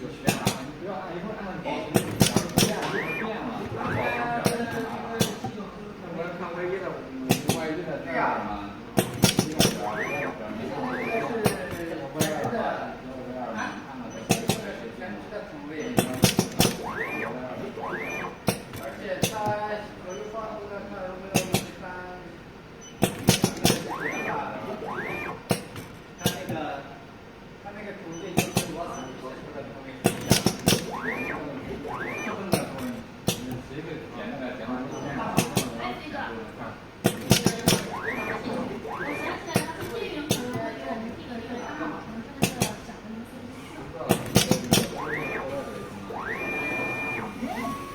就选了，你不要按一会儿按保持，然后变了就变了。我看唯一的外一的这样嘛，这个而且它我就放这个看有没有它那个图片就是我所说的图片一样，就这么说，你谁会点那个电话图片？哎，这个。我想起来，他们店员可能会给我们递个这个账号，可能是那个小的名字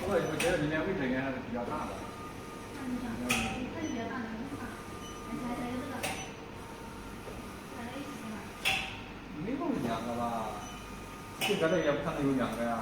我觉得里面位置应该还是比较大的。看一下，看比较大的很大，还有这个，还有一起吧。没有两个吧？这边的也不可能有两个呀。